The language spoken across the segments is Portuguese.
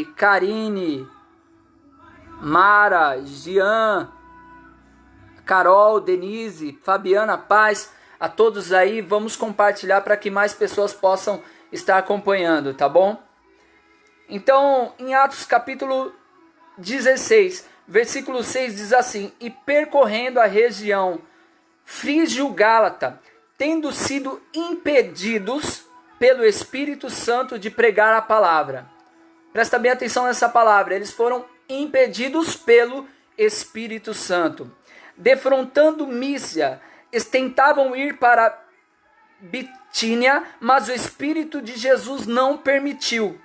Karine, Mara, Jean, Carol, Denise, Fabiana, Paz, a todos aí, vamos compartilhar para que mais pessoas possam estar acompanhando, tá bom? Então, em Atos capítulo 16, versículo 6 diz assim: e percorrendo a região Frígio-Gálata, tendo sido impedidos pelo Espírito Santo de pregar a palavra. Presta bem atenção nessa palavra, eles foram impedidos pelo Espírito Santo. Defrontando Mísia, eles tentavam ir para Bitínia, mas o Espírito de Jesus não permitiu.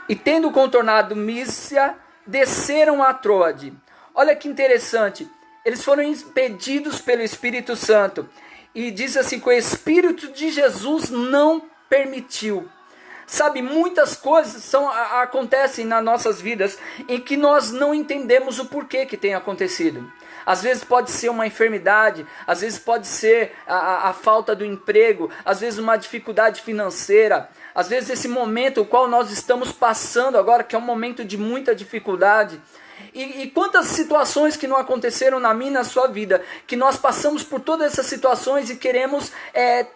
E tendo contornado Mísia, desceram a Troade. Olha que interessante, eles foram impedidos pelo Espírito Santo. E diz assim que o Espírito de Jesus não permitiu. Sabe, muitas coisas acontecem nas nossas vidas em que nós não entendemos o porquê que tem acontecido. Às vezes pode ser uma enfermidade, às vezes pode ser a falta do emprego, às vezes uma dificuldade financeira, às vezes esse momento o qual nós estamos passando agora, que é um momento de muita dificuldade. E quantas situações que não aconteceram na minha e na sua vida, que nós passamos por todas essas situações e queremos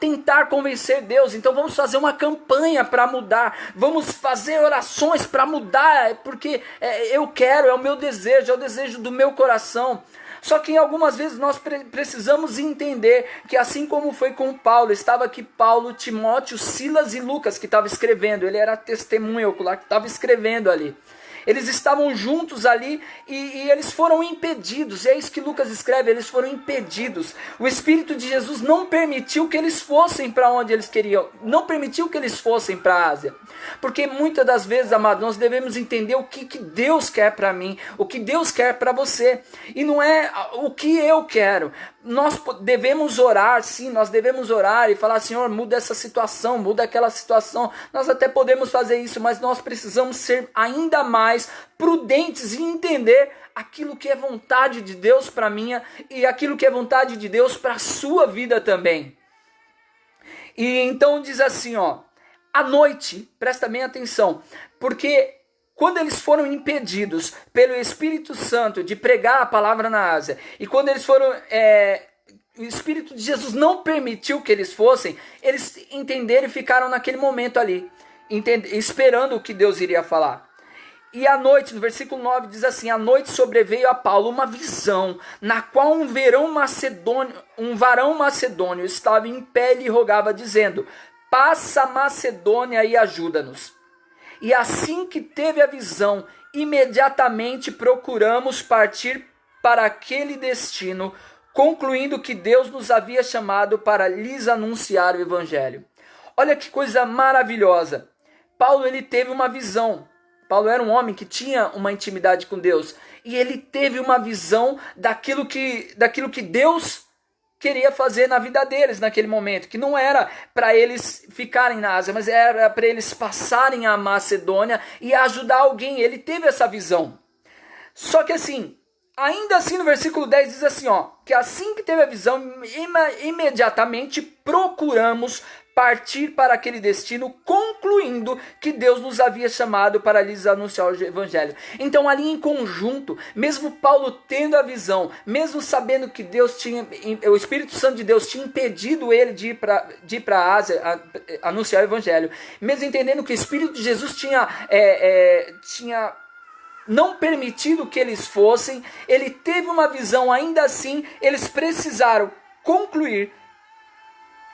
tentar convencer Deus. Então vamos fazer uma campanha para mudar, vamos fazer orações para mudar, porque eu quero, é o meu desejo, é o desejo do meu coração. Só que algumas vezes nós precisamos entender que assim como foi com Paulo, estava aqui Paulo, Timóteo, Silas e Lucas que estava escrevendo, ele era testemunho ocular que estava escrevendo ali. Eles estavam juntos ali e eles foram impedidos. E é isso que Lucas escreve, eles foram impedidos. O Espírito de Jesus não permitiu que eles fossem para onde eles queriam. Não permitiu que eles fossem para a Ásia. Porque muitas das vezes, amados, nós devemos entender o que Deus quer para mim, o que Deus quer para você. E não é o que eu quero. Nós devemos orar, sim, nós devemos orar e falar: Senhor, muda essa situação, muda aquela situação. Nós até podemos fazer isso, mas nós precisamos ser ainda mais prudentes e entender aquilo que é vontade de Deus para minha e aquilo que é vontade de Deus para a sua vida também. E então diz assim, ó, à noite, presta bem atenção, porque quando eles foram impedidos pelo Espírito Santo de pregar a palavra na Ásia, e quando eles foram, o Espírito de Jesus não permitiu que eles fossem, eles entenderam e ficaram naquele momento ali, esperando o que Deus iria falar. E à noite, no versículo 9 diz assim: à noite sobreveio a Paulo uma visão, na qual um varão macedônio estava em pé e lhe rogava, dizendo: passa a Macedônia e ajuda-nos. E assim que teve a visão, imediatamente procuramos partir para aquele destino, concluindo que Deus nos havia chamado para lhes anunciar o Evangelho. Olha que coisa maravilhosa. Paulo, ele teve uma visão. Paulo era um homem que tinha uma intimidade com Deus. E ele teve uma visão daquilo que Deus queria fazer na vida deles naquele momento, que não era para eles ficarem na Ásia, mas era para eles passarem a Macedônia e ajudar alguém. Ele teve essa visão. Só que assim, ainda assim no versículo 10 diz assim, ó, que assim que teve a visão, imediatamente procuramos partir para aquele destino, concluindo que Deus nos havia chamado para lhes anunciar o Evangelho. Então ali em conjunto, mesmo Paulo tendo a visão, mesmo sabendo que o Espírito Santo de Deus tinha impedido ele de ir para a Ásia, anunciar o Evangelho, mesmo entendendo que o Espírito de Jesus tinha não permitido que eles fossem, ele teve uma visão, ainda assim, eles precisaram concluir,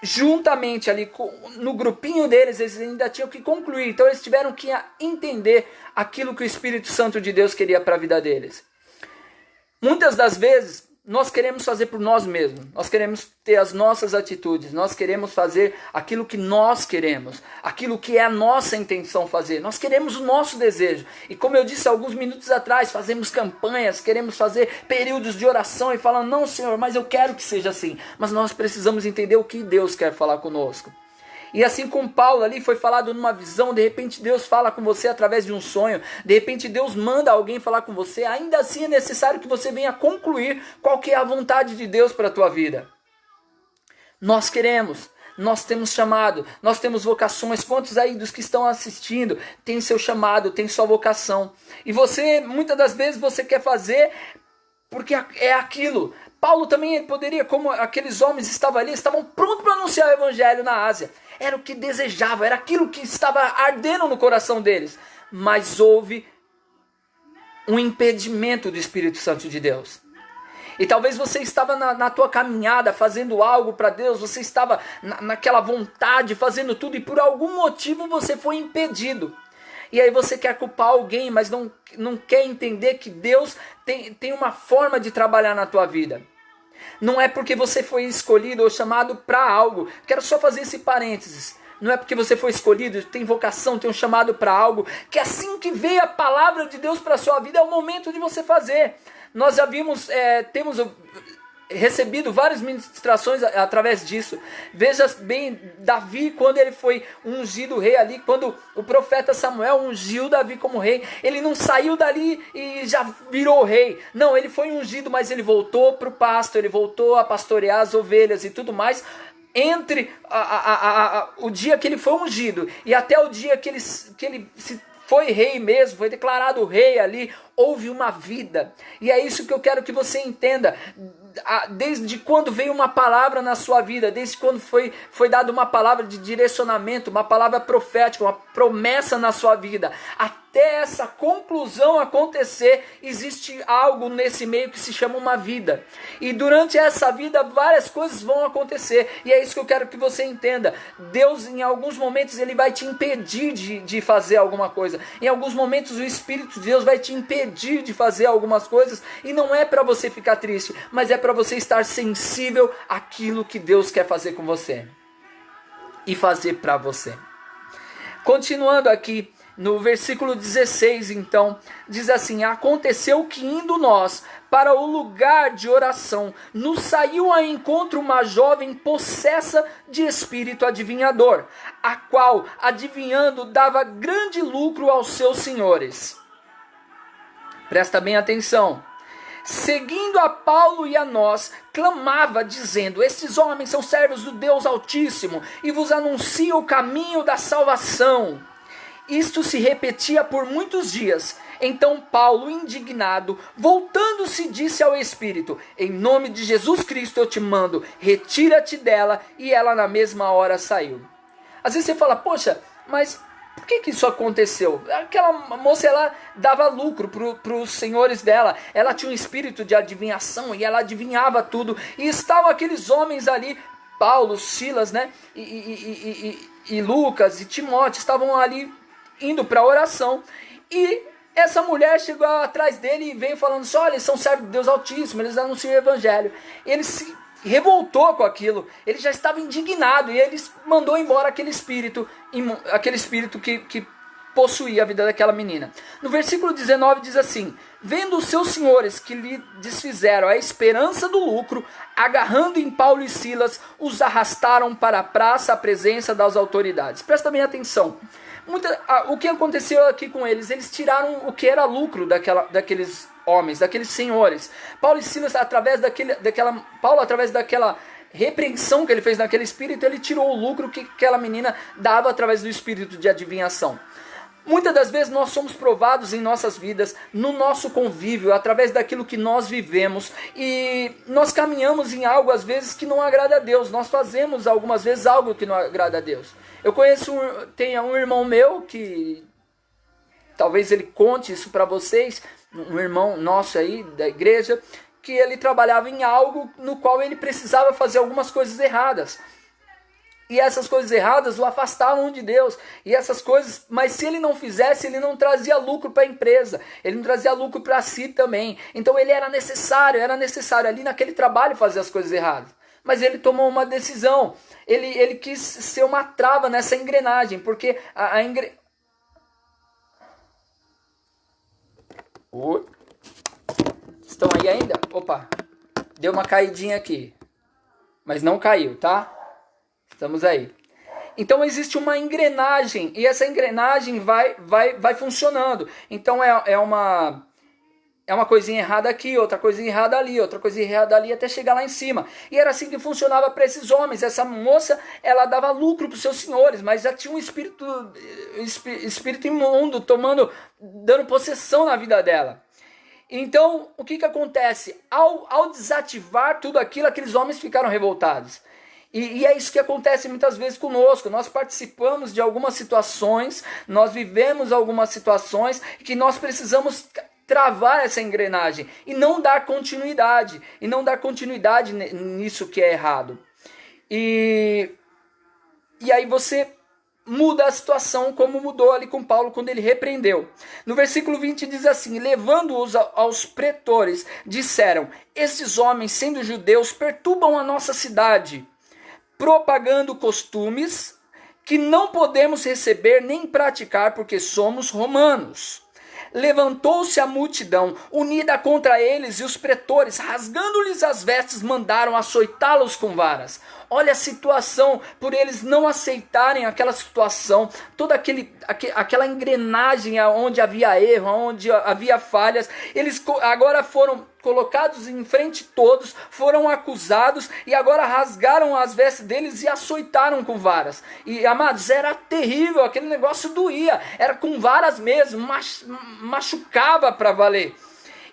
juntamente ali, no grupinho deles, eles ainda tinham que concluir, então eles tiveram que entender aquilo que o Espírito Santo de Deus queria para a vida deles. Muitas das vezes, nós queremos fazer por nós mesmos, nós queremos ter as nossas atitudes, nós queremos fazer aquilo que nós queremos, aquilo que é a nossa intenção fazer, nós queremos o nosso desejo, e como eu disse alguns minutos atrás, fazemos campanhas, queremos fazer períodos de oração e falando, não Senhor, mas eu quero que seja assim, mas nós precisamos entender o que Deus quer falar conosco. E assim como Paulo ali foi falado numa visão, de repente Deus fala com você através de um sonho, de repente Deus manda alguém falar com você, ainda assim é necessário que você venha concluir qual que é a vontade de Deus para a tua vida. Nós queremos, Nós temos chamado, nós temos vocações. Quantos aí dos que estão assistindo tem seu chamado, tem sua vocação? E você, muitas das vezes, você quer fazer porque é aquilo. Paulo também poderia, como aqueles homens estavam ali, estavam prontos para anunciar o evangelho na Ásia. Era o que desejavam, era aquilo que estava ardendo no coração deles. Mas houve um impedimento do Espírito Santo de Deus. E talvez você estava na tua caminhada fazendo algo para Deus, você estava naquela vontade, fazendo tudo, e por algum motivo você foi impedido. E aí você quer culpar alguém, mas não quer entender que Deus tem uma forma de trabalhar na tua vida. Não é porque você foi escolhido ou chamado para algo. Quero só fazer esse parênteses. Não é porque você foi escolhido, tem vocação, tem um chamado para algo, que assim que veio a palavra de Deus para a sua vida, é o momento de você fazer. Nós já temos recebido várias ministrações através disso. Veja bem, Davi, quando ele foi ungido rei ali, quando o profeta Samuel ungiu Davi como rei, ele não saiu dali e já virou rei. Não, ele foi ungido, mas ele voltou para o pasto, ele voltou a pastorear as ovelhas e tudo mais. Entre o dia que ele foi ungido e até o dia que ele foi rei mesmo, foi declarado rei ali, houve uma vida. E é isso que eu quero que você entenda. Desde quando veio uma palavra na sua vida, desde quando foi dada uma palavra de direcionamento, uma palavra profética, uma promessa na sua vida, até essa conclusão acontecer, existe algo nesse meio que se chama uma vida. E durante essa vida várias coisas vão acontecer, e é isso que eu quero que você entenda. Deus, em alguns momentos, ele vai te impedir de fazer alguma coisa. Em alguns momentos o Espírito de Deus vai te impedir de fazer algumas coisas, e não é para você ficar triste, mas é para você estar sensível àquilo que Deus quer fazer com você e fazer para você. Continuando aqui no versículo 16, então, diz assim: aconteceu que indo nós para o lugar de oração, nos saiu ao encontro uma jovem possessa de espírito adivinhador, a qual, adivinhando, dava grande lucro aos seus senhores. Presta bem atenção. Seguindo a Paulo e a nós, clamava dizendo: estes homens são servos do Deus Altíssimo e vos anunciam o caminho da salvação. Isto se repetia por muitos dias. Então Paulo, indignado, voltando-se, disse ao Espírito: em nome de Jesus Cristo eu te mando, retira-te dela. E ela na mesma hora saiu. Às vezes você fala: poxa, mas por que isso aconteceu? Aquela moça, ela dava lucro para os senhores dela. Ela tinha um espírito de adivinhação e ela adivinhava tudo. E estavam aqueles homens ali, Paulo, Silas, né? E Lucas e Timóteo, estavam ali indo para a oração. E essa mulher chegou atrás dele e veio falando assim: olha, eles são servos de Deus Altíssimo, eles anunciam o Evangelho. Ele se revoltou com aquilo, ele já estava indignado e ele mandou embora aquele espírito que possuía a vida daquela menina. No versículo 19 diz assim: vendo os seus senhores que lhe desfizeram a esperança do lucro, agarrando em Paulo e Silas, os arrastaram para a praça à presença das autoridades. Presta bem atenção. O que aconteceu aqui com eles? Eles tiraram o que era lucro daqueles homens, daqueles senhores. Paulo e Silas, através daquela repreensão que ele fez naquele espírito, ele tirou o lucro que aquela menina dava através do espírito de adivinhação. Muitas das vezes nós somos provados em nossas vidas, no nosso convívio, através daquilo que nós vivemos, e nós caminhamos em algo às vezes que não agrada a Deus. Nós fazemos algumas vezes algo que não agrada a Deus. Eu tenho um irmão meu que talvez ele conte isso para vocês, um irmão nosso aí da igreja, que ele trabalhava em algo no qual ele precisava fazer algumas coisas erradas. E essas coisas erradas o afastavam de Deus. E essas coisas, mas se ele não fizesse, ele não trazia lucro para a empresa. Ele não trazia lucro para si também. Então era necessário ali naquele trabalho fazer as coisas erradas. Mas ele tomou uma decisão. Ele quis ser uma trava nessa engrenagem. Porque Oi. Estão aí ainda? Opa, deu uma caidinha aqui. Mas não caiu, tá? Estamos aí. Então existe uma engrenagem, e essa engrenagem vai funcionando. Então é uma coisinha errada aqui, outra coisinha errada ali, outra coisinha errada ali, até chegar lá em cima. E era assim que funcionava para esses homens. Essa moça, ela dava lucro para os seus senhores, mas já tinha um espírito imundo dando possessão na vida dela. Então, o que acontece? Ao desativar tudo aquilo, aqueles homens ficaram revoltados. E é isso que acontece muitas vezes conosco. Nós participamos de algumas situações, nós vivemos algumas situações que nós precisamos travar essa engrenagem e não dar continuidade. Nisso que é errado. E aí você muda a situação como mudou ali com Paulo quando ele repreendeu. No versículo 20 diz assim: levando-os aos pretores, disseram: estes homens, sendo judeus, perturbam a nossa cidade, propagando costumes que não podemos receber nem praticar porque somos romanos. Levantou-se a multidão, unida contra eles, e os pretores, rasgando-lhes as vestes, mandaram açoitá-los com varas. Olha a situação, por eles não aceitarem aquela situação, toda aquela engrenagem onde havia erro, onde havia falhas, eles agora foram colocados em frente de todos, foram acusados e agora rasgaram as vestes deles e açoitaram com varas. E, amados, era terrível, aquele negócio doía, era com varas mesmo, machucava para valer.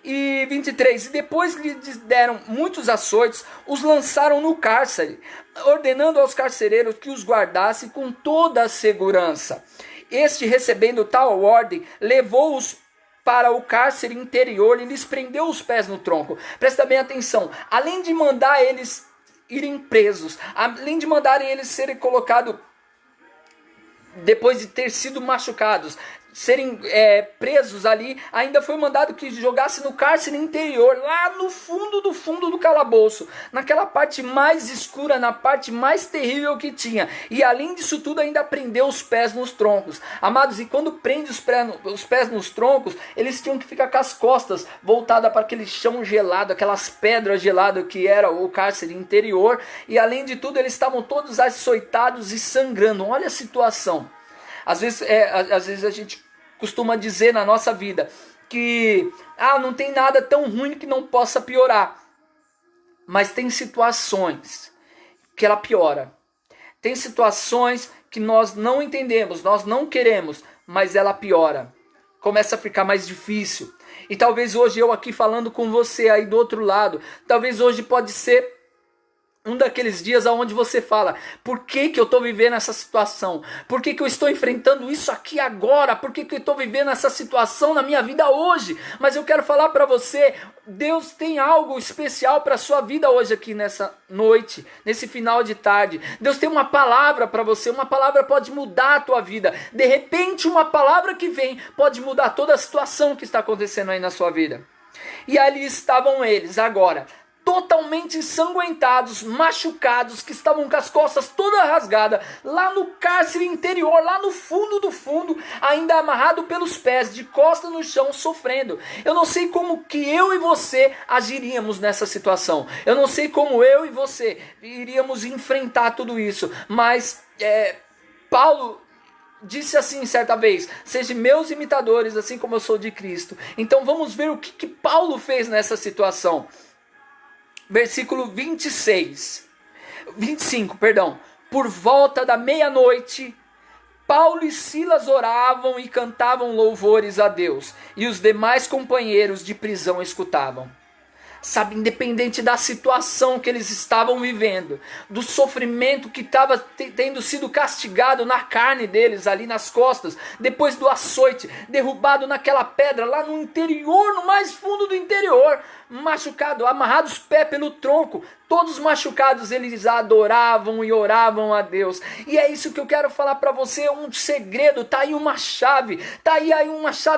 E 23, e depois lhes deram muitos açoites, os lançaram no cárcere, ordenando aos carcereiros que os guardassem com toda a segurança. Este, recebendo tal ordem, levou-os para o cárcere interior e lhes prendeu os pés no tronco. Presta bem atenção, além de mandar eles irem presos, além de mandarem eles serem colocados, depois de ter sido machucados, serem presos ali, ainda foi mandado que jogasse no cárcere interior, lá no fundo do calabouço, naquela parte mais escura, na parte mais terrível que tinha. E além disso tudo, ainda prendeu os pés nos troncos. Amados, e quando prende os pés nos troncos, eles tinham que ficar com as costas voltadas para aquele chão gelado, aquelas pedras geladas que era o cárcere interior. E além de tudo, eles estavam todos açoitados e sangrando. Olha a situação. Às vezes a gente costuma dizer na nossa vida que não tem nada tão ruim que não possa piorar. Mas tem situações que ela piora. Tem situações que nós não entendemos, nós não queremos, mas ela piora. Começa a ficar mais difícil. E talvez hoje eu aqui falando com você aí do outro lado, talvez hoje pode ser um daqueles dias onde você fala: por que eu estou vivendo essa situação? Por que eu estou enfrentando isso aqui agora? Por que eu estou vivendo essa situação na minha vida hoje? Mas eu quero falar para você, Deus tem algo especial para a sua vida hoje aqui nessa noite, nesse final de tarde. Deus tem uma palavra para você, uma palavra pode mudar a tua vida. De repente uma palavra que vem pode mudar toda a situação que está acontecendo aí na sua vida. E ali estavam eles agora, totalmente ensanguentados, machucados, que estavam com as costas toda rasgada, lá no cárcere interior, lá no fundo do fundo, ainda amarrado pelos pés, de costas no chão, sofrendo. Eu não sei como que eu e você agiríamos nessa situação. Eu não sei como eu e você iríamos enfrentar tudo isso. Mas Paulo disse assim certa vez: sejam meus imitadores, assim como eu sou de Cristo. Então vamos ver o que Paulo fez nessa situação. Versículo 25, por volta da meia-noite, Paulo e Silas oravam e cantavam louvores a Deus, e os demais companheiros de prisão escutavam. Sabe, independente da situação que eles estavam vivendo, do sofrimento que estava tendo sido castigado na carne deles, ali nas costas, depois do açoite, derrubado naquela pedra, lá no interior, no mais fundo do interior, machucado, amarrados pé pelo tronco, todos machucados, eles adoravam e oravam a Deus. E é isso que eu quero falar para você, um segredo, tá aí uma chave,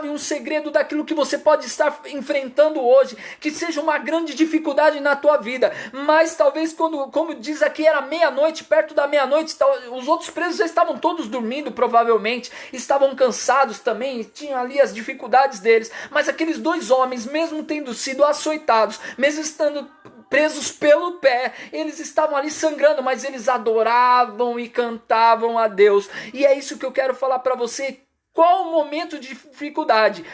um segredo daquilo que você pode estar enfrentando hoje, que seja uma grande dificuldade na tua vida, mas talvez como diz aqui, era meia-noite, perto da meia-noite, os outros presos já estavam todos dormindo, provavelmente, estavam cansados também, tinham ali as dificuldades deles, mas aqueles dois homens, mesmo tendo sido açoitados, mesmo estando presos pelo pé, eles estavam ali sangrando, mas eles adoravam e cantavam a Deus. E é isso que eu quero falar para você. Qual o momento de dificuldade?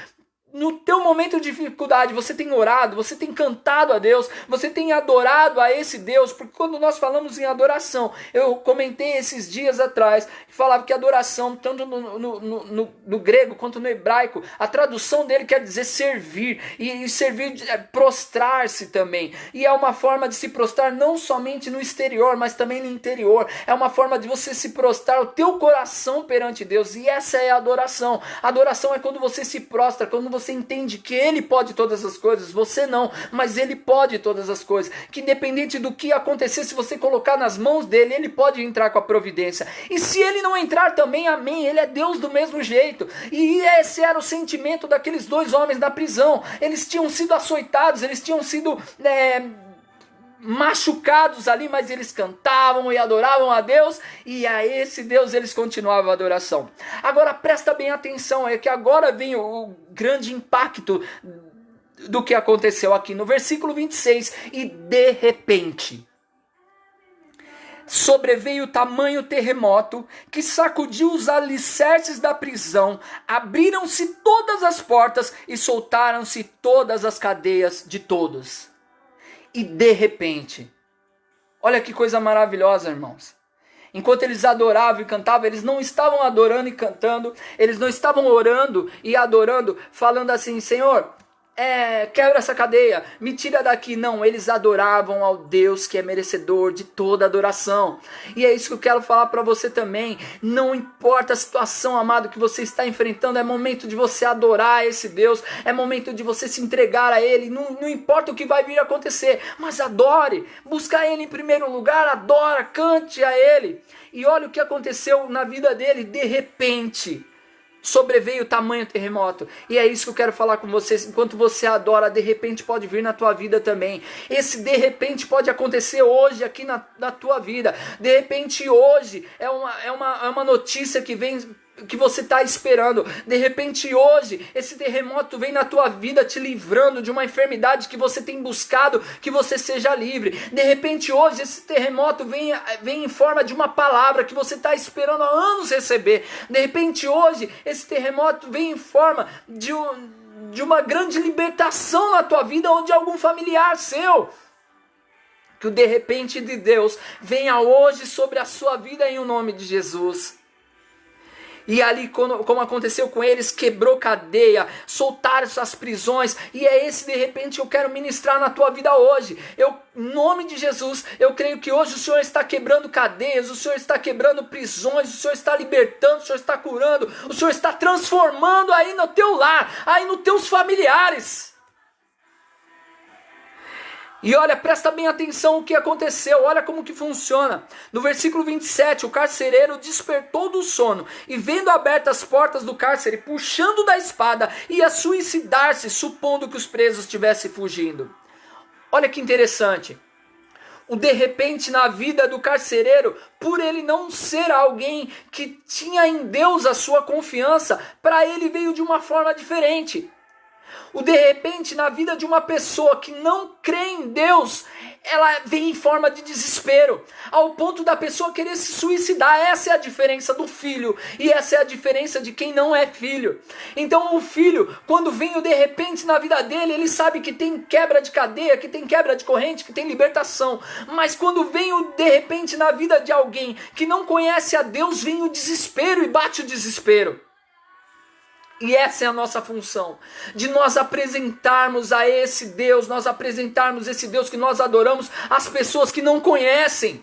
no teu momento de dificuldade, você tem orado, você tem cantado a Deus, você tem adorado a esse Deus, porque quando nós falamos em adoração, eu comentei esses dias atrás, falava que adoração, tanto no grego quanto no hebraico, a tradução dele quer dizer servir, e servir é prostrar-se também, e é uma forma de se prostrar não somente no exterior, mas também no interior, é uma forma de você se prostrar o teu coração perante Deus, e essa é a adoração. A adoração é quando você se prostra, quando você entende que Ele pode todas as coisas, você não, mas Ele pode todas as coisas, que independente do que acontecer, se você colocar nas mãos dEle, Ele pode entrar com a providência, e se Ele não entrar também, amém, Ele é Deus do mesmo jeito, e esse era o sentimento daqueles dois homens na prisão. Eles tinham sido açoitados, eles tinham sido machucados ali, mas eles cantavam e adoravam a Deus, e a esse Deus eles continuavam a adoração. Agora presta bem atenção, é que agora vem o grande impacto do que aconteceu aqui no versículo 26, e de repente sobreveio tamanho terremoto que sacudiu os alicerces da prisão, abriram-se todas as portas e soltaram-se todas as cadeias de todos. E de repente, olha que coisa maravilhosa, irmãos. Enquanto eles adoravam e cantavam, eles não estavam adorando e cantando, eles não estavam orando e adorando, falando assim, Senhor, quebra essa cadeia, me tira daqui. Não, eles adoravam ao Deus que é merecedor de toda adoração. E é isso que eu quero falar para você também. Não importa a situação, amado, que você está enfrentando, é momento de você adorar esse Deus, é momento de você se entregar a Ele, não importa o que vai vir a acontecer, mas adore, busca Ele em primeiro lugar, adora, cante a Ele. E olha o que aconteceu na vida dele, de repente sobreveio o tamanho terremoto, e é isso que eu quero falar com vocês. Enquanto você adora, de repente pode vir na tua vida também. Esse de repente pode acontecer hoje aqui na tua vida. De repente hoje é uma notícia que vem, que você está esperando. De repente hoje esse terremoto vem na tua vida te livrando de uma enfermidade que você tem buscado que você seja livre. De repente hoje esse terremoto vem em forma de uma palavra que você está esperando há anos receber. De repente hoje esse terremoto vem em forma de uma grande libertação na tua vida ou de algum familiar seu. Que o de repente de Deus venha hoje sobre a sua vida em o nome de Jesus. E ali, como aconteceu com eles, quebrou cadeia, soltaram suas prisões. E é esse de repente que eu quero ministrar na tua vida hoje. Em nome de Jesus, eu creio que hoje o Senhor está quebrando cadeias, o Senhor está quebrando prisões, o Senhor está libertando, o Senhor está curando, o Senhor está transformando aí no teu lar, aí nos teus familiares. E olha, presta bem atenção o que aconteceu, olha como que funciona. No versículo 27, o carcereiro despertou do sono e vendo abertas as portas do cárcere, puxando da espada, ia suicidar-se, supondo que os presos estivessem fugindo. Olha que interessante. O de repente na vida do carcereiro, por ele não ser alguém que tinha em Deus a sua confiança, para ele veio de uma forma diferente. O de repente na vida de uma pessoa que não crê em Deus, ela vem em forma de desespero, ao ponto da pessoa querer se suicidar. Essa é a diferença do filho, e essa é a diferença de quem não é filho. Então o filho, quando vem o de repente na vida dele, ele sabe que tem quebra de cadeia, que tem quebra de corrente, que tem libertação. Mas quando vem o de repente na vida de alguém que não conhece a Deus, vem o desespero e bate o desespero. E essa é a nossa função, de nós apresentarmos a esse Deus, nós apresentarmos esse Deus que nós adoramos às pessoas que não conhecem.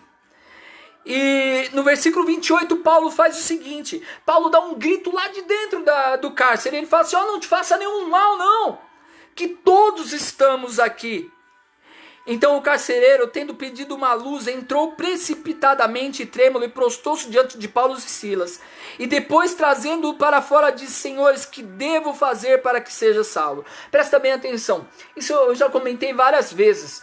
E no versículo 28 Paulo faz o seguinte, Paulo dá um grito lá de dentro do cárcere, ele fala assim, não te faça nenhum mal não, que todos estamos aqui. Então o carcereiro, tendo pedido uma luz, entrou precipitadamente trêmulo e prostou-se diante de Paulo e Silas. E depois, trazendo-o para fora, disse, senhores, que devo fazer para que seja salvo? Presta bem atenção, isso eu já comentei várias vezes.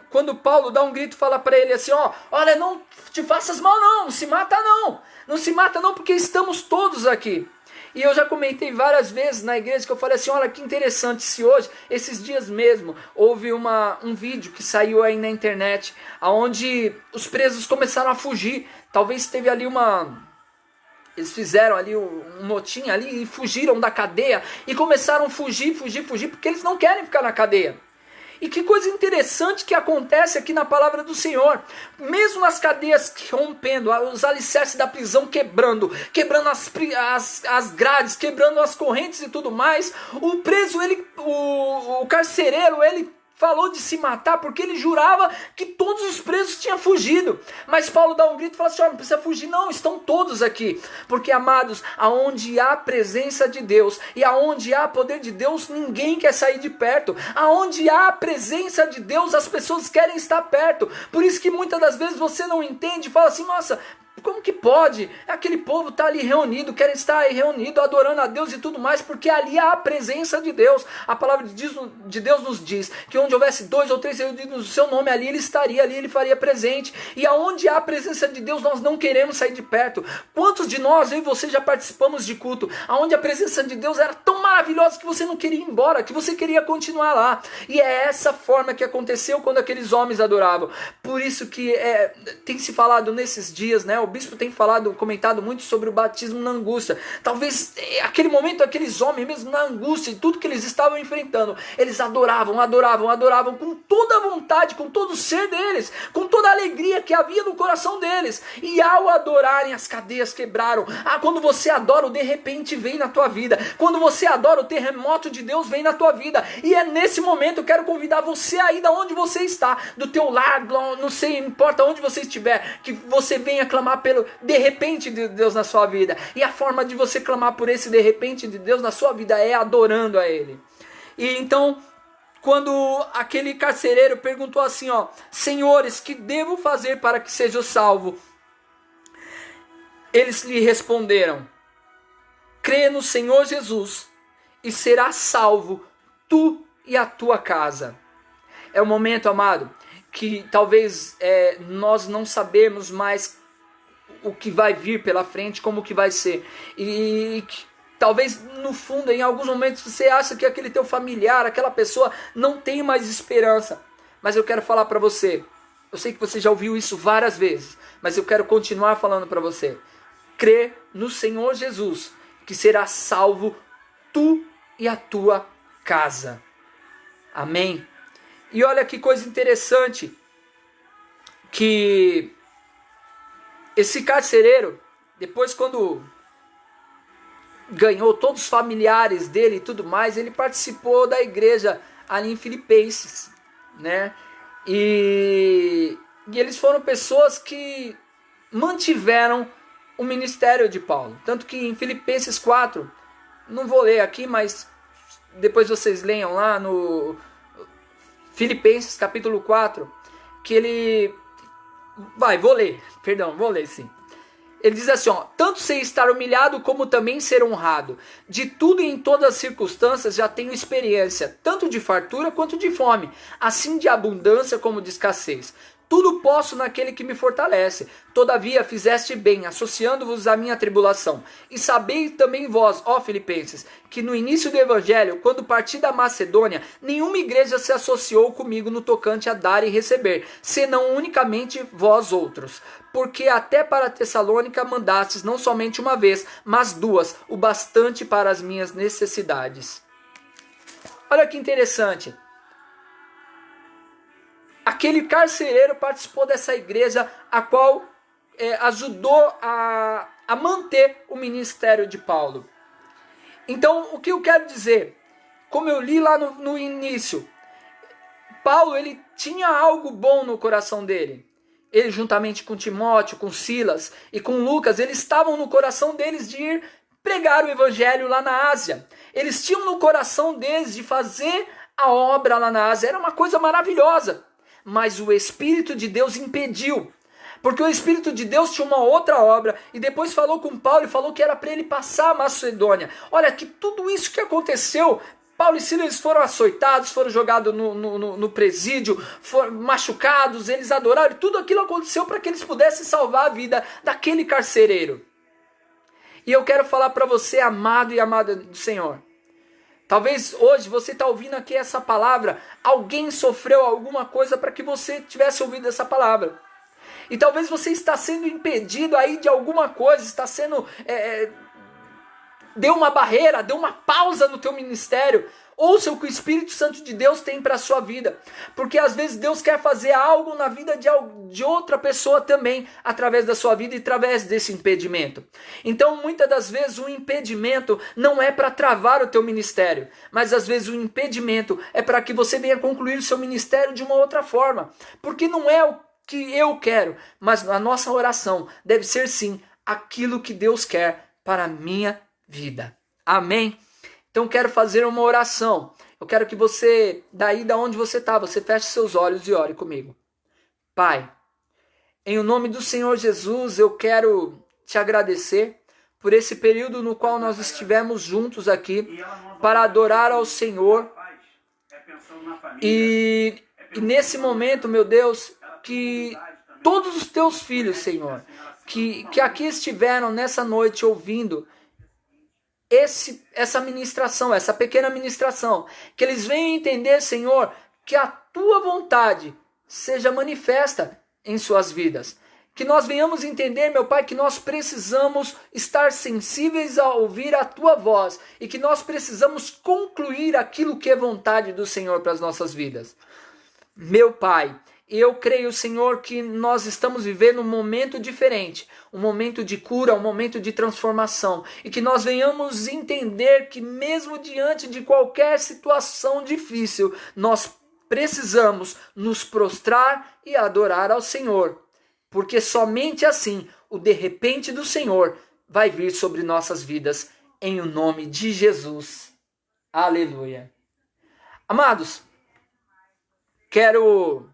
Quando Paulo dá um grito, fala para ele assim, olha, não te faças mal não se mata não. Não se mata não, porque estamos todos aqui. E eu já comentei várias vezes na igreja que eu falei assim, olha que interessante, se hoje, esses dias mesmo, houve um vídeo que saiu aí na internet, onde os presos começaram a fugir, talvez teve ali uma Eles fizeram ali um motim ali e fugiram da cadeia e começaram a fugir, porque eles não querem ficar na cadeia. E que coisa interessante que acontece aqui na palavra do Senhor. Mesmo as cadeias rompendo, os alicerces da prisão quebrando as grades, quebrando as correntes e tudo mais, o preso, o carcereiro, ele falou de se matar porque ele jurava que todos os presos tinham fugido. Mas Paulo dá um grito e fala assim: não precisa fugir não, estão todos aqui. Porque, amados, aonde há presença de Deus e aonde há poder de Deus, ninguém quer sair de perto. Aonde há presença de Deus, as pessoas querem estar perto. Por isso que muitas das vezes você não entende e fala assim: nossa, como que pode? Aquele povo está ali reunido, quer estar aí reunido, adorando a Deus e tudo mais, porque ali há a presença de Deus. A palavra de Deus nos diz que onde houvesse 2 ou 3 reunidos no seu nome, ali ele estaria, ali ele faria presente. E aonde há a presença de Deus, nós não queremos sair de perto. Quantos de nós, eu e você, já participamos de culto, aonde a presença de Deus era tão maravilhosa que você não queria ir embora, que você queria continuar lá. E é essa forma que aconteceu quando aqueles homens adoravam. Por isso que tem se falado nesses dias, né? O bispo tem comentado muito sobre o batismo na angústia. Talvez aquele momento, aqueles homens mesmo na angústia e tudo que eles estavam enfrentando, eles adoravam com toda a vontade, com todo o ser deles, com toda a alegria que havia no coração deles. E ao adorarem, as cadeias quebraram. Quando você adora, o de repente vem na tua vida. Quando você adora, o terremoto de Deus vem na tua vida. E é nesse momento eu quero convidar você aí da onde você está, do teu lar, não sei, importa onde você estiver, que você venha clamar pelo de repente de Deus na sua vida. E a forma de você clamar por esse de repente de Deus na sua vida é adorando a Ele. E então, quando aquele carcereiro perguntou assim, senhores, que devo fazer para que seja salvo? Eles lhe responderam: crê no Senhor Jesus e serás salvo, tu e a tua casa. É um momento, amado, que talvez nós não sabemos mais o que vai vir pela frente, como que vai ser. E talvez no fundo, em alguns momentos, você acha que aquele teu familiar, aquela pessoa não tem mais esperança. Mas eu quero falar para você, eu sei que você já ouviu isso várias vezes, mas eu quero continuar falando para você. Crê no Senhor Jesus, que será salvo tu e a tua casa. Amém? E olha que coisa interessante, que esse carcereiro, depois quando ganhou todos os familiares dele e tudo mais, ele participou da igreja ali em Filipenses, né? E eles foram pessoas que mantiveram o ministério de Paulo. Tanto que em Filipenses 4, não vou ler aqui, mas depois vocês leiam lá no Filipenses capítulo 4, que ele... vou ler sim. Ele diz assim, tanto sei estar humilhado como também ser honrado. De tudo e em todas as circunstâncias já tenho experiência, tanto de fartura quanto de fome, assim de abundância como de escassez. Tudo posso naquele que me fortalece. Todavia fizeste bem, associando-vos à minha tribulação. E sabei também vós, ó Filipenses, que no início do evangelho, quando parti da Macedônia, nenhuma igreja se associou comigo no tocante a dar e receber, senão unicamente vós outros. Porque até para Tessalônica mandastes não somente uma vez, mas 2, o bastante para as minhas necessidades. Olha que interessante. Aquele carcereiro participou dessa igreja, a qual ajudou a manter o ministério de Paulo. Então, o que eu quero dizer? Como eu li lá no início, Paulo ele tinha algo bom no coração dele. Ele, juntamente com Timóteo, com Silas e com Lucas, eles estavam no coração deles de ir pregar o evangelho lá na Ásia. Eles tinham no coração deles de fazer a obra lá na Ásia. Era uma coisa maravilhosa. Mas o Espírito de Deus impediu, porque o Espírito de Deus tinha uma outra obra, e depois falou com Paulo e falou que era para ele passar a Macedônia. Olha que tudo isso que aconteceu, Paulo e Silas foram açoitados, foram jogados no presídio, foram machucados, eles adoraram, e tudo aquilo aconteceu para que eles pudessem salvar a vida daquele carcereiro. E eu quero falar para você, amado e amada do Senhor, talvez hoje você está ouvindo aqui essa palavra, alguém sofreu alguma coisa para que você tivesse ouvido essa palavra. E talvez você está sendo impedido aí de alguma coisa, está sendo... deu uma barreira, deu uma pausa no teu ministério. Ouça o que o Espírito Santo de Deus tem para a sua vida. Porque às vezes Deus quer fazer algo na vida de outra pessoa também, através da sua vida e através desse impedimento. Então, muitas das vezes o impedimento não é para travar o teu ministério, mas às vezes o impedimento é para que você venha concluir o seu ministério de uma outra forma. Porque não é o que eu quero, mas a nossa oração deve ser sim aquilo que Deus quer para a minha vida. Amém? Então quero fazer uma oração. Eu quero que você, daí da onde você está, você feche seus olhos e ore comigo. Pai, em o nome do Senhor Jesus, eu quero te agradecer por esse período no qual nós estivemos juntos aqui para adorar ao Senhor. E nesse momento, meu Deus, que todos os teus filhos, Senhor, que aqui estiveram nessa noite ouvindo essa ministração, essa pequena ministração, que eles venham entender, Senhor, que a tua vontade seja manifesta em suas vidas. Que nós venhamos entender, meu Pai, que nós precisamos estar sensíveis a ouvir a tua voz e que nós precisamos concluir aquilo que é vontade do Senhor para as nossas vidas. Meu Pai, eu creio, Senhor, que nós estamos vivendo um momento diferente, um momento de cura, um momento de transformação, e que nós venhamos entender que mesmo diante de qualquer situação difícil, nós precisamos nos prostrar e adorar ao Senhor, porque somente assim o de repente do Senhor vai vir sobre nossas vidas, em o nome de Jesus. Aleluia. Amados, quero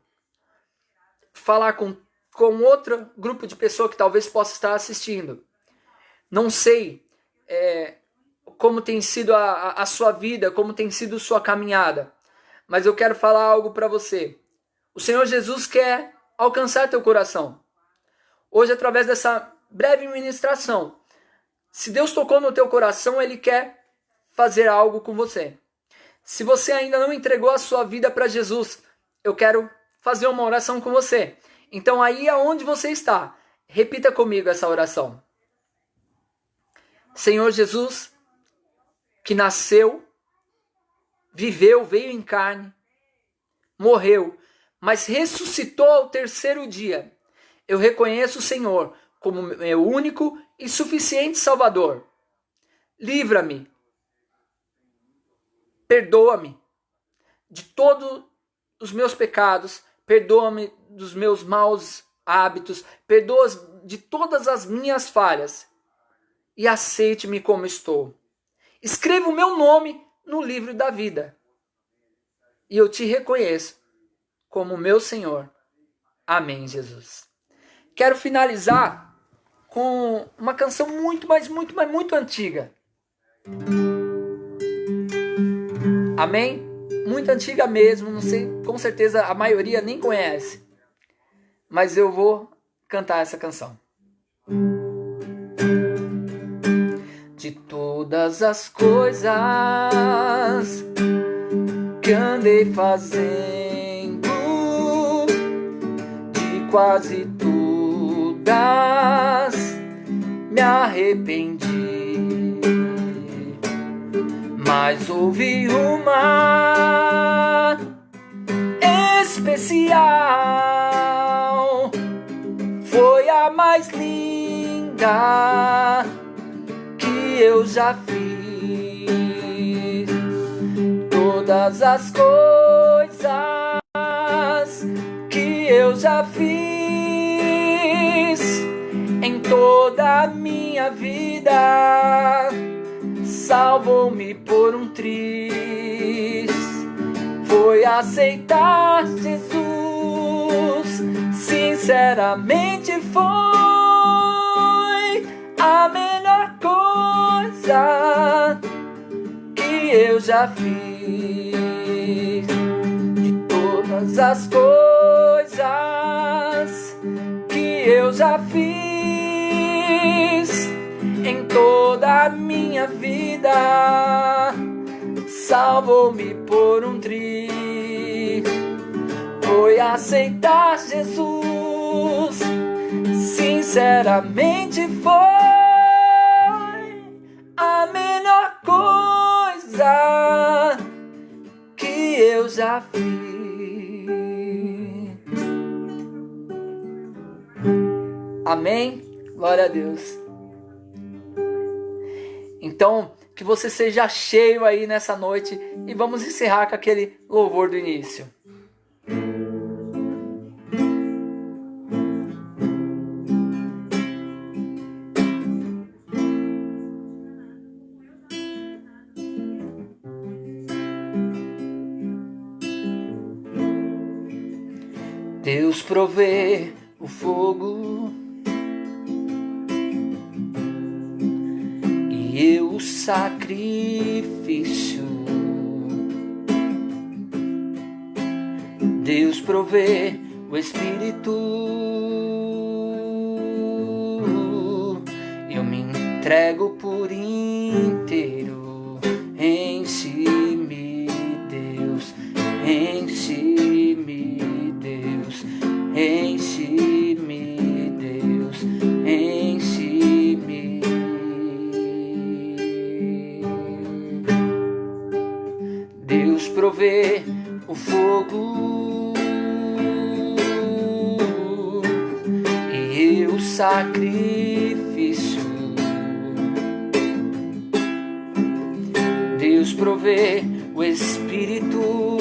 falar com outro grupo de pessoas que talvez possa estar assistindo. Não sei como tem sido a sua vida, como tem sido sua caminhada, mas eu quero falar algo para você. O Senhor Jesus quer alcançar teu coração. Hoje, através dessa breve ministração, se Deus tocou no teu coração, Ele quer fazer algo com você. Se você ainda não entregou a sua vida para Jesus, eu quero fazer uma oração com você. Então aí aonde você está, repita comigo essa oração. Senhor Jesus, que nasceu, viveu, veio em carne, morreu, mas ressuscitou ao terceiro dia. Eu reconheço o Senhor como meu único e suficiente Salvador. Livra-me, perdoa-me de todos os meus pecados, perdoa-me dos meus maus hábitos, perdoa de todas as minhas falhas e aceite-me como estou. Escreva o meu nome no livro da vida e eu te reconheço como meu Senhor. Amém, Jesus. Quero finalizar com uma canção muito antiga. Amém? Muito antiga mesmo, não sei, com certeza a maioria nem conhece. Mas eu vou cantar essa canção. De todas as coisas que andei fazendo, de quase todas me arrependi, mas houve uma especial, foi a mais linda que eu já fiz. Todas as coisas que eu já fiz em toda a minha vida salvou-me por um triz. Foi aceitar Jesus, sinceramente foi a melhor coisa que eu já fiz. De todas as coisas que eu já fiz em toda a minha vida, salvou-me por um triz. Foi aceitar Jesus, Sinceramente foi a melhor coisa que eu já fiz. Amém? Glória a Deus. Então, que você seja cheio aí nessa noite e vamos encerrar com aquele louvor do início. Deus provê o fogo e eu o sacrifício. Deus provê o Espírito, eu me entrego por inteiro. Enche-me, Deus, enche-me, Deus, enche-me, Deus, enche-me. Deus provê o fogo e eu sacrifício. Deus provê o Espírito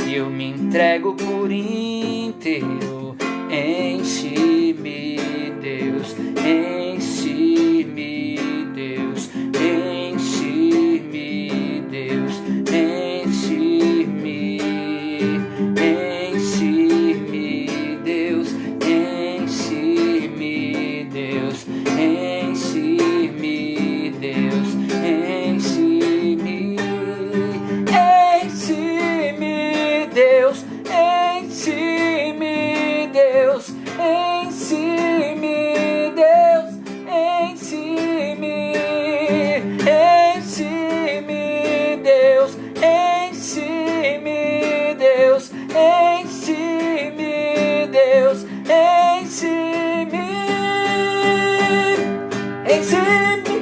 e eu me entrego por inteiro. Enche-me, Deus, enche-me, Deus, enche-me, Deus, enche-me, enche-me, Deus, enche-me, Deus, enche-me, Deus, enche-me, enche-me, Deus, enche-me, Deus, enche-me, Deus, enche-me, enche-me, Deus, enche-me, Deus, enche-me, Deus, enche-me, enche-me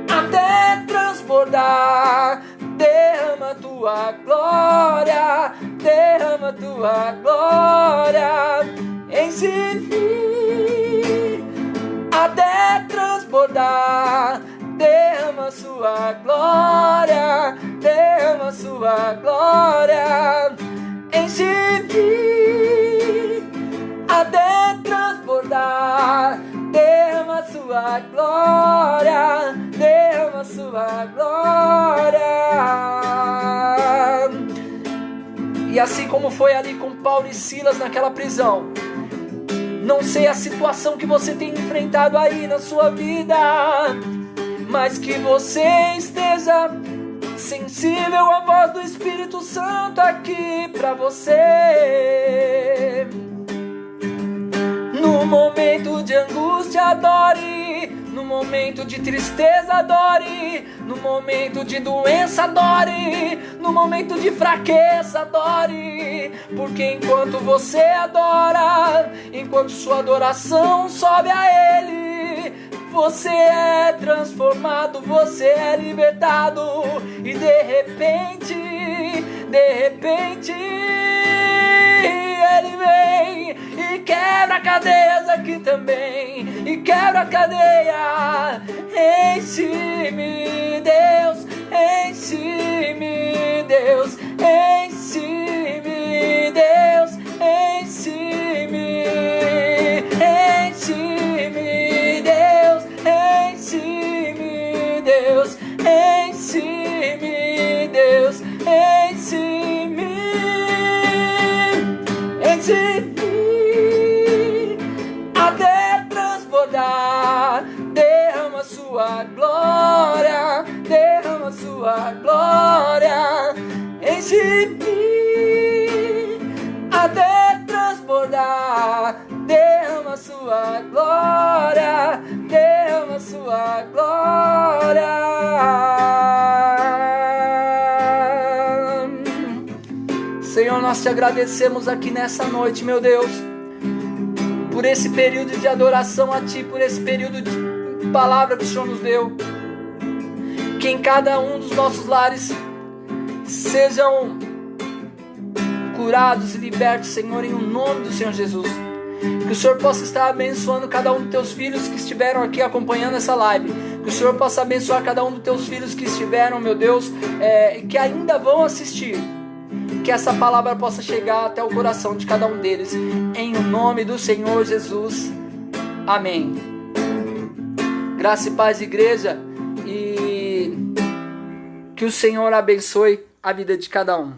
até transbordar. Derrama tua glória, derrama tua glória, enche-me até transbordar. Derrama sua glória, derrama sua glória, enche-me até transbordar. Derrama sua glória, derrama sua glória. E assim como foi ali com Paulo e Silas naquela prisão, não sei a situação que você tem enfrentado aí na sua vida, mas que você esteja sensível à voz do Espírito Santo aqui pra você. No momento de angústia, adore. No momento de tristeza, adore. No momento de doença, adore. No momento de fraqueza, adore. Porque enquanto você adora, enquanto sua adoração sobe a Ele, você é transformado, você é libertado. E de repente, Ele vem e quebra cadeias aqui também, e quebra a cadeia. Enche-me, Deus, enche-me, Deus, enche-me, Deus, enche-me, enche-me, Deus, enche-me, Deus, enche-me, Deus, enche-me, enche-me até transbordar. Derrama sua glória, derrama sua glória, enche-me até transbordar. Derrama sua glória, derrama sua glória. Senhor, nós te agradecemos aqui nessa noite, meu Deus, por esse período de adoração a Ti, por esse período de palavra que o Senhor nos deu. Que em cada um dos nossos lares sejam curados e libertos, Senhor, em o nome do Senhor Jesus. Que o Senhor possa estar abençoando cada um dos Teus filhos que estiveram aqui acompanhando essa live. Que o Senhor possa abençoar cada um dos Teus filhos que estiveram, meu Deus, que ainda vão assistir. Que essa palavra possa chegar até o coração de cada um deles. Em o nome do Senhor Jesus. Amém. Graça e paz, igreja. E que o Senhor abençoe a vida de cada um.